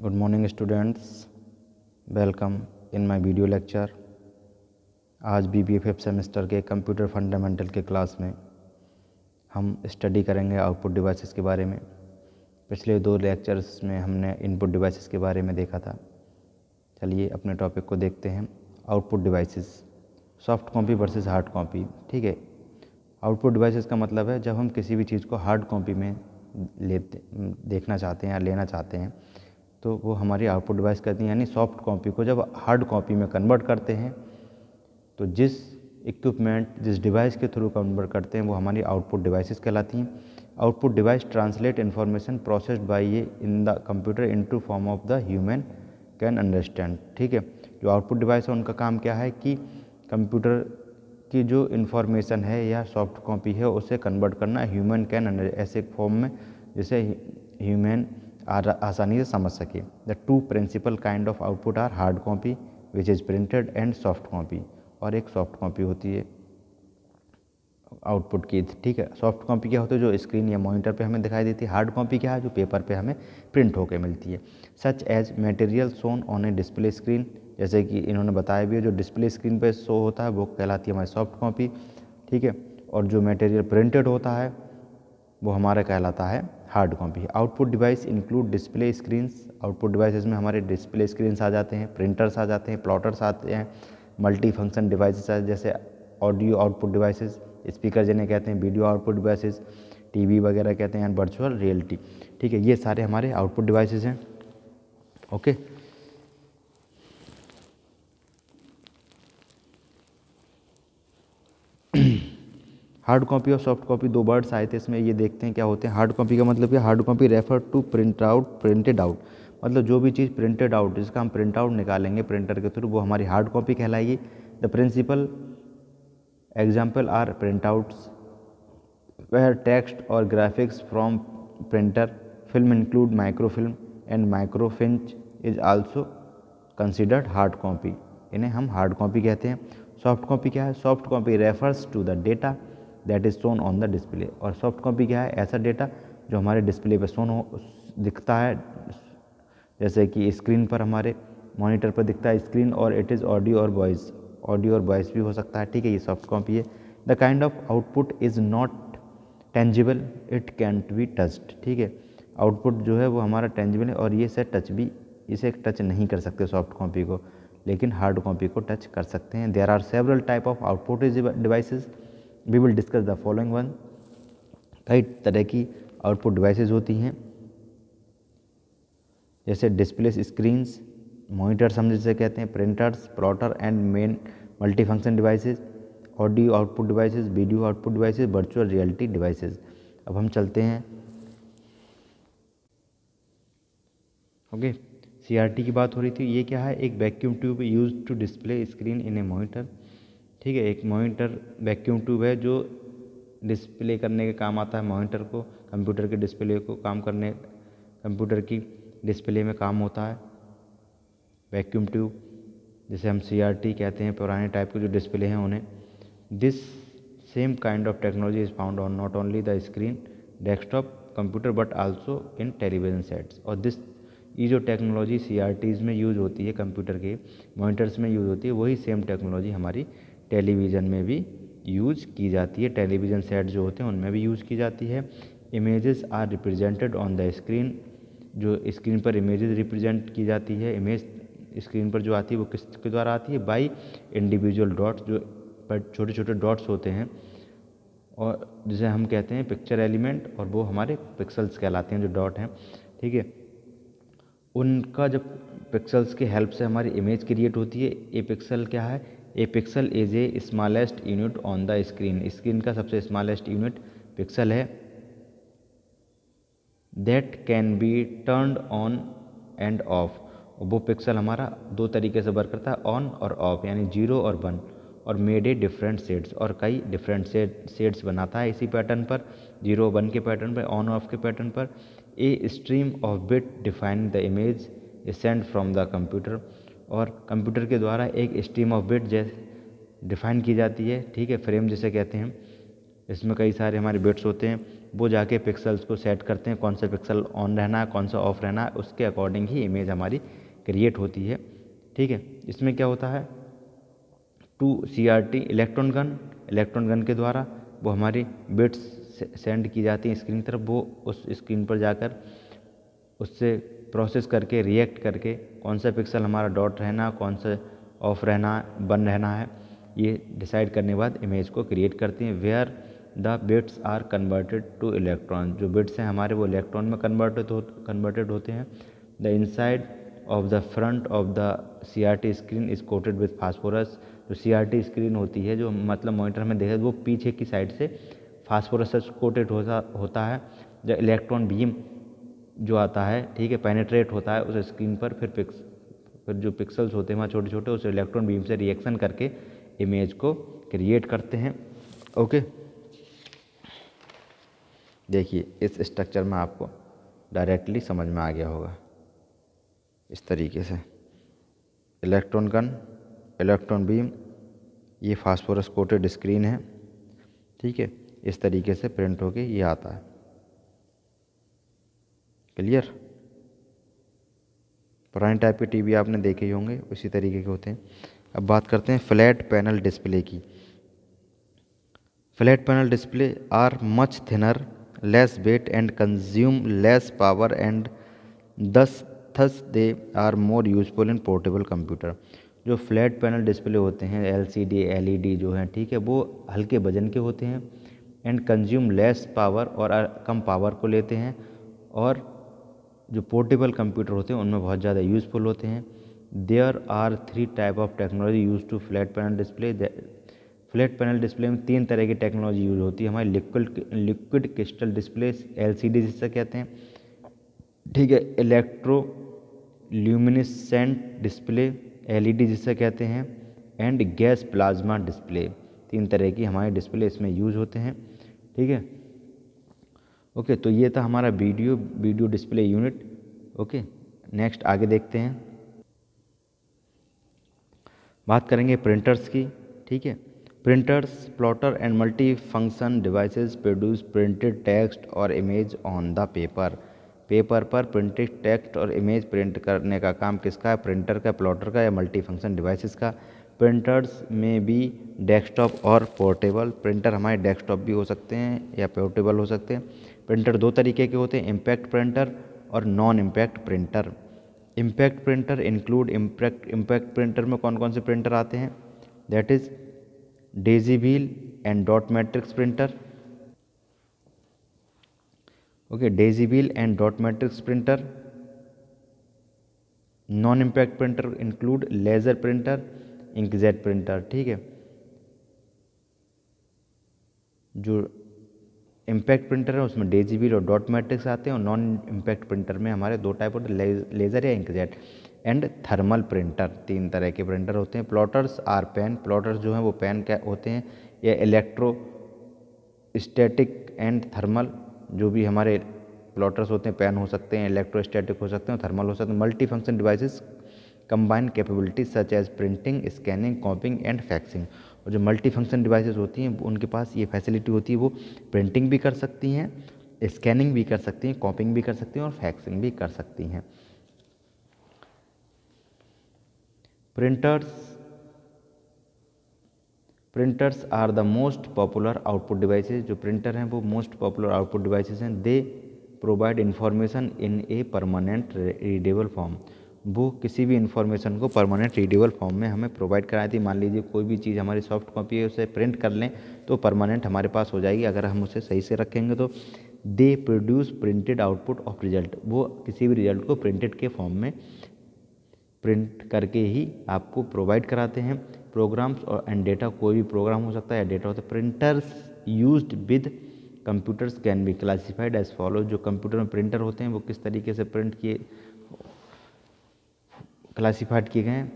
Good morning students, welcome in my video lecture. आज BBA 5th semester के computer fundamental के class में हम स्टडी करेंगे आउटपुट डिवाइसेस के बारे में। पिछले 2 लेक्चर्स में हमने इनपुट डिवाइसेस के बारे में देखा था। चलिए अपने टॉपिक को देखते हैं। Output devices, soft copy versus hard copy. ठीक है, आउटपुट डिवाइसेस का मतलब है जब हम किसी भी चीज़ को हार्ड कॉपी में देखना चाहते हैं या लेना चाहते हैं तो वो हमारी आउटपुट डिवाइस करती हैं। यानी सॉफ्ट कॉपी को जब हार्ड कॉपी में कन्वर्ट करते हैं तो जिस इक्विपमेंट, जिस डिवाइस के थ्रू कन्वर्ट करते हैं वो हमारी आउटपुट डिवाइसेस कहलाती हैं। Output device translate information processed by ये in the computer into form of the human can understand. ठीक है, जो आउटपुट डिवाइस है उनका काम क्या है कि कंप्यूटर की जो इन्फॉर्मेशन है या सॉफ्ट कॉपी है उसे कन्वर्ट करना ह्यूमन कैन ऐसे फॉर्म में जिसे ह्यूमन आसानी से समझ सके। The two principal kind of output are hard copy which is printed and soft copy, और एक सॉफ्ट कॉपी होती है आउटपुट की। ठीक है, सॉफ्ट कॉपी क्या होती है जो स्क्रीन या मॉनिटर पे हमें दिखाई देती है। हार्ड कॉपी क्या है जो पेपर पे हमें प्रिंट होकर मिलती है। Such as material shown on a display screen, जैसे कि इन्होंने बताया भी है जो डिस्प्ले स्क्रीन पे शो होता है वो कहलाती है हमारी सॉफ्ट कॉपी। ठीक है, और जो मटेरियल प्रिंटेड होता है वो हमारा कहलाता है hard copy. Output device include display screens, output devices में हमारे डिस्प्ले स्क्रीन्स आ जाते हैं, प्रिंटर्स आ जाते हैं, प्लॉटर्स आते हैं, मल्टी फंक्शन डिवाइसेस जैसे ऑडियो आउटपुट डिवाइसेस, स्पीकर जिन्हें कहते हैं, वीडियो आउटपुट डिवाइसेस, टीवी वगैरह कहते हैं, एंड वर्चुअल रियलिटी। ठीक है, ये सारे हमारे आउटपुट डिवाइसेस हैं। ओके, हार्ड कॉपी और सॉफ्ट कॉपी 2 वर्ड्स आए थे इसमें, ये देखते हैं क्या होते हैं। हार्ड कॉपी का मतलब क्या, hard copy refer to printed out, मतलब जो भी चीज़ प्रिंटेड आउट, जिसका हम प्रिंट आउट निकालेंगे प्रिंटर के थ्रू वो हमारी हार्ड कॉपी कहलाएगी। The principal example are print outs where text और graphics from printer, film include microfilm and microfiche is also considered hard copy, इन्हें हम हार्ड कॉपी कहते हैं। सॉफ्ट कॉपी क्या है, soft copy refers to the data that is shown on the display, और soft copy क्या है, ऐसा डेटा जो हमारे डिस्प्ले पे शोन हो दिखता है, जैसे कि स्क्रीन पर हमारे मॉनिटर पर दिखता है स्क्रीन, और इट इज़ ऑडियो और वॉइस, ऑडियो और वॉइस भी हो सकता है। ठीक है, ये सॉफ्ट कॉपी है। The kind of output is not tangible, it cantt be touched. ठीक है, आउटपुट जो है वो हमारा टेंजिबल है और ये से टच भी, इसे टच नहीं कर सकते सॉफ्ट कॉपी को, लेकिन हार्ड कॉपी को टच कर सकते हैं। There are several type of output devices, we will discuss the following one. कई तरह की आउटपुट डिवाइसेस होती हैं, जैसे डिस्प्ले स्क्रीन्स, मॉनिटर्स हम जिसे कहते हैं, printers, plotter and main multi function devices, audio output devices, video output devices, virtual reality devices. अब हम चलते हैं ओके, CRT की बात हो रही थी। ये क्या है, एक vacuum tube use to display screen in a monitor. ठीक है, एक मॉनिटर वैक्यूम ट्यूब है जो डिस्प्ले करने के काम आता है मॉनिटर को, कंप्यूटर के डिस्प्ले को काम करने, कंप्यूटर की डिस्प्ले में काम होता है वैक्यूम ट्यूब, जिसे हम CRT कहते हैं। पुराने टाइप के जो डिस्प्ले हैं उन्हें। This same kind of technology is found on not only the screen desktop computer but also in television sets. और ये जो टेक्नोलॉजी CRTs में यूज़ होती है, कंप्यूटर के मॉनिटर्स में यूज़ होती है, वही सेम टेक्नोलॉजी हमारी टेलीविज़न में भी यूज़ की जाती है। टेलीविज़न सेट जो होते हैं उनमें भी यूज़ की जाती है। Images are represented on the screen, जो स्क्रीन पर इमेजेस रिप्रेजेंट की जाती है, इमेज स्क्रीन पर जो आती है वो किसके द्वारा आती है, बाई इंडिविजुअल डॉट्स, जो पर छोटे छोटे डॉट्स होते हैं और जिसे हम कहते हैं पिक्चर एलिमेंट, और वो हमारे पिक्सल्स कहलाते हैं जो डॉट हैं। ठीक है, उनका जब पिक्सल्स के हेल्प से हमारी इमेज क्रिएट होती है। ए पिक्सल क्या है, a pixel is a smallest unit on the screen, screen का सबसे स्मॉलेस्ट यूनिट पिक्सल है। That can be turned on and off, वो पिक्सल हमारा 2 तरीके से वर्क करता है, ऑन और ऑफ, यानी 0 और 1, और मेड ए डिफरेंट शेड्स, और कई डिफरेंट शेड्स बनाता है इसी पैटर्न पर, 0 1 के पैटर्न पर, ऑन ऑफ के पैटर्न पर। A stream of bit define the image is send from the computer, और कंप्यूटर के द्वारा एक स्ट्रीम ऑफ बिट जैसे डिफाइन की जाती है। ठीक है, फ्रेम जिसे कहते हैं, इसमें कई सारे हमारे बिट्स होते हैं वो जाके पिक्सल्स को सेट करते हैं, कौन सा पिक्सल ऑन रहना है, कौन सा ऑफ रहना है, उसके अकॉर्डिंग ही इमेज हमारी क्रिएट होती है। ठीक है, इसमें क्या होता है, टू CRT इलेक्ट्रॉन गन के द्वारा वो हमारी बिट्स सेंड की जाती हैं स्क्रीन की तरफ, वो उस स्क्रीन पर जाकर उससे प्रोसेस करके रिएक्ट करके कौन सा पिक्सल हमारा डॉट रहना, कौन सा ऑफ रहना, बन रहना है, ये डिसाइड करने के बाद इमेज को क्रिएट करती हैं। Where the bits are converted to electron, जो बिट्स हैं हमारे वो इलेक्ट्रॉन में कन्वर्टेड होते हैं। The inside of the front of the CRT screen is coated with phosphorus, जो CRT स्क्रीन होती है, जो मतलब मॉनिटर में देखे वो पीछे की साइड से फास्फोरस से कोटेड होता है। जब इलेक्ट्रॉन बीम जो आता है, ठीक है, पेनिट्रेट होता है उस स्क्रीन पर, फिर जो पिक्सल्स होते हैं वहाँ छोटे छोटे, उस इलेक्ट्रॉन बीम से रिएक्शन करके इमेज को क्रिएट करते हैं। ओके, देखिए इस स्ट्रक्चर में आपको डायरेक्टली समझ में आ गया होगा। इस तरीके से इलेक्ट्रॉन गन, इलेक्ट्रॉन बीम, ये फास्फोरस कोटेड स्क्रीन है, ठीक है, इस तरीके से प्रिंट होके ये आता है। क्लियर? पुराने टाइप के टीवी आपने देखे ही होंगे, उसी तरीके के होते हैं। अब बात करते हैं फ्लैट पैनल डिस्प्ले की। Flat panel display are much thinner, less weight and consume less power and thus they are more useful in portable computer. जो फ्लैट पैनल डिस्प्ले होते हैं, LCD LED जो हैं, ठीक है, वो हल्के वजन के होते हैं, एंड कंज्यूम लेस पावर, और कम पावर को लेते हैं, और जो पोर्टेबल कंप्यूटर होते हैं उनमें बहुत ज़्यादा यूज़फुल होते हैं। There are 3 type of technology use to flat panel display. Flat panel display में 3 तरह की टेक्नोलॉजी यूज होती है हमारी। लिक्विड क्रिस्टल डिस्प्ले LCD जिससे कहते हैं, ठीक है, इलेक्ट्रो ल्यूमिनेसेंट डिस्प्ले LED जिससे कहते हैं, एंड गैस प्लाज्मा डिस्प्ले। 3 तरह की हमारे डिस्प्ले इसमें यूज होते हैं, ठीक है। ओके, तो ये था हमारा video display unit. Okay, next आगे देखते हैं, बात करेंगे प्रिंटर्स की, ठीक है। Printers plotter and multi function devices produce printed text और image on the paper. Paper पर प्रिंटेड टेक्स्ट और इमेज प्रिंट करने का काम किसका है, प्रिंटर का, प्लॉटर का, या मल्टी फंक्शन डिवाइसेस का। प्रिंटर्स में भी डेस्कटॉप और पोर्टेबल। प्रिंटर हमारे डेस्कटॉप भी हो सकते हैं या पोर्टेबल हो सकते हैं। प्रिंटर 2 तरीके के होते हैं, इम्पैक्ट प्रिंटर और non impact printer. Impact printer include impact printer में कौन कौन से प्रिंटर आते हैं, that is daisy wheel and dot matrix printer. Okay, daisy wheel and dot matrix printer. Non impact printer include laser printer, inkjet printer, ठीक है। जो impact printer है उसमें डेजी व्हील और डॉट मैट्रिक्स आते हैं, और नॉन इम्पैक्ट प्रिंटर में हमारे 2 टाइप होते हैं, लेजर या इंकजेट। एंड थर्मल प्रिंटर, 3 तरह के प्रिंटर होते हैं। प्लॉटर्स आर पेन, प्लॉटर्स जो हैं वो पेन क्या होते हैं, या इलेक्ट्रो स्टैटिक एंड थर्मल, जो भी हमारे प्लॉटर्स होते हैं, पेन हो सकते हैं, इलेक्ट्रोस्टैटिक हो सकते हैं, थर्मल हो सकते हैं। Multi function devices combine capabilities such as printing, scanning, copying and faxing. और जो मल्टी फंक्शन डिवाइसेस होती हैं उनके पास ये फैसिलिटी होती है, वो प्रिंटिंग भी कर सकती हैं, स्कैनिंग भी कर सकती हैं, कॉपिंग भी कर सकती हैं, और फैक्सिंग भी कर सकती हैं। Printers are the most popular output devices. जो प्रिंटर हैं वो मोस्ट पॉपुलर आउटपुट डिवाइसेज हैं। They provide information in a permanent readable form. वो किसी भी इंफॉर्मेशन को परमानेंट रीडेबल फॉर्म में हमें प्रोवाइड कराती है। मान लीजिए कोई भी चीज़ हमारी सॉफ्ट कॉपी है, उसे प्रिंट कर लें तो परमानेंट हमारे पास हो जाएगी, अगर हम उसे सही से रखेंगे तो। They produce printed output of result. वो किसी भी रिजल्ट को प्रिंटेड के फॉर्म में प्रिंट करके ही आपको प्रोवाइड कराते हैं। प्रोग्राम्स और एंड डेटा, कोई भी प्रोग्राम हो सकता है या डेटा होता है। Printers used with computers can be classified as follow. जो कंप्यूटर में प्रिंटर होते हैं वो किस तरीके से प्रिंट किए क्लासिफाइड किए गए हैं।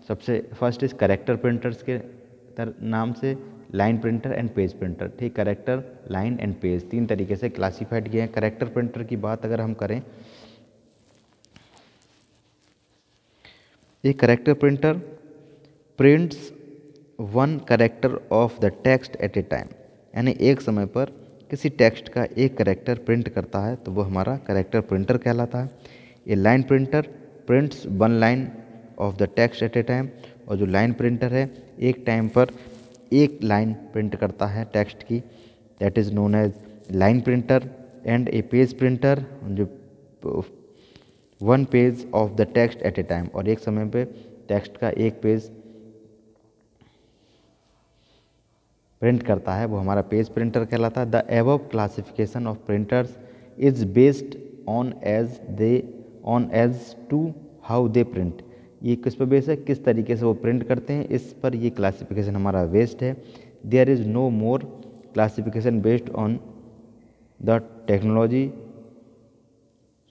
सबसे फर्स्ट इज करेक्टर प्रिंटर्स के नाम से, line printer and page printer, ठीक। करेक्टर, लाइन एंड पेज 3 तरीके से क्लासिफाइड किए हैं। करेक्टर प्रिंटर की बात अगर हम करें, ये character printer prints 1 character of the text at a time, यानी एक समय पर किसी टेक्स्ट का एक कैरेक्टर प्रिंट करता है तो वो हमारा कैरेक्टर प्रिंटर कहलाता है। A line printer prints one line of the text at a time, और जो लाइन प्रिंटर है एक टाइम पर एक लाइन प्रिंट करता है टेक्स्ट की, that is known as line printer. And a page printer जो one page of the text at a time, और एक समय पे टेक्स्ट का एक पेज प्रिंट करता है वो हमारा पेज प्रिंटर कहलाता है। The above classification of printers is based on as to how they print. ये किस पर बेस है, किस तरीके से वो प्रिंट करते हैं, इस पर ये क्लासिफिकेशन हमारा बेस्ड है। There is no more classification based on the technology,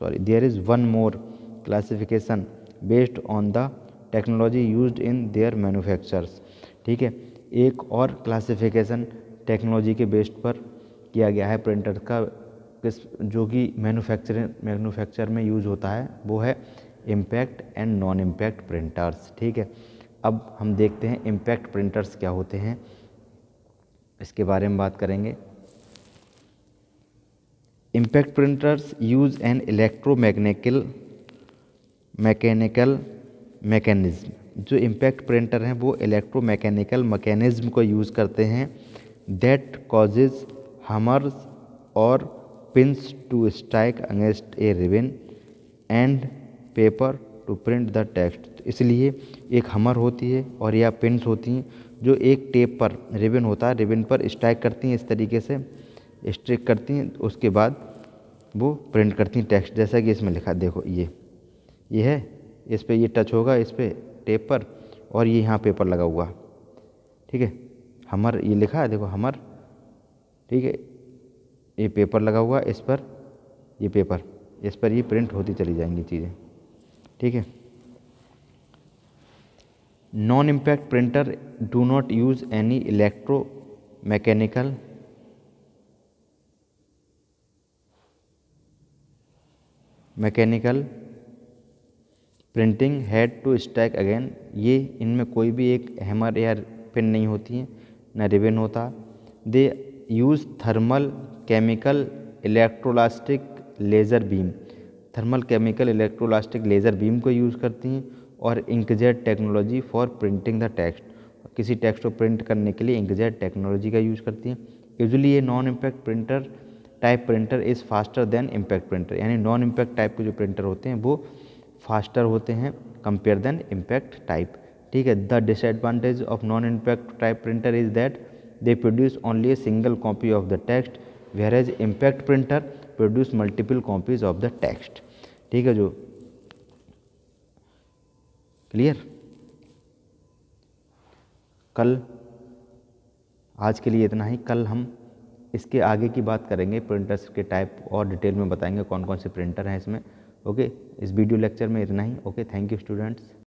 there is one more classification based on the technology used in their manufactures। ठीक है, एक और क्लासिफिकेशन टेक्नोलॉजी के बेस्ड पर किया गया है प्रिंटर का, किस जो कि मैन्युफैक्चर में यूज होता है, वो है impact and non impact printers. ठीक है, अब हम देखते हैं इम्पैक्ट प्रिंटर्स क्या होते हैं, इसके बारे में बात करेंगे। Impact printers use N mechanical mechanism. जो इम्पैक्ट प्रिंटर हैं वो इलेक्ट्रोमैकेनिकल मैकेनिज्म को यूज़ करते हैं, दैट कॉजेज हमर्स और pins to strike against a ribbon and paper to print the text. इसलिए एक हमर होती है और या पिंस होती हैं जो एक टेप पर, रिबन होता है, रिबन पर स्ट्राइक करती हैं, इस तरीके से स्ट्रिक करती हैं, उसके बाद वो प्रिंट करती हैं टेक्स्ट। जैसा कि इसमें लिखा, देखो ये है, इस पे ये टच होगा इस पे टेप पर, और ये यहाँ पेपर लगा हुआ। ठीक है, हमर ये लिखा है, देखो हमर। ठीक है, ये पेपर लगा हुआ, इस पर ये पेपर, इस पर ये प्रिंट होती चली जाएंगी चीज़ें। ठीक है, non impact printer do not use any mechanical printing head to strike again. ये इनमें कोई भी एक हैमर या पिन नहीं होती है, न रिबन होता। They use thermal chemical electrostatic laser beam. Thermal chemical electrostatic laser beam को यूज़ करती हैं, और inkjet technology for printing the text. किसी टेक्स्ट को प्रिंट करने के लिए इंकजेट टेक्नोलॉजी का यूज़ करती हैं। यूजुअली ये non impact printer type printer is faster than impact printer, यानी नॉन इम्पैक्ट टाइप के जो प्रिंटर होते हैं वो फास्टर होते हैं कंपेयर देन इम्पैक्ट टाइप। ठीक है, the disadvantage of non impact type printer is that they produce only a single copy of the text, whereas impact printer produce multiple copies of the text. ठीक है, जो clear. कल आज के लिए इतना ही, कल हम इसके आगे की बात करेंगे, प्रिंटर्स के टाइप और डिटेल में बताएंगे कौन कौन से प्रिंटर हैं इसमें। ओके, इस वीडियो लेक्चर में इतना ही। Okay, thank you students.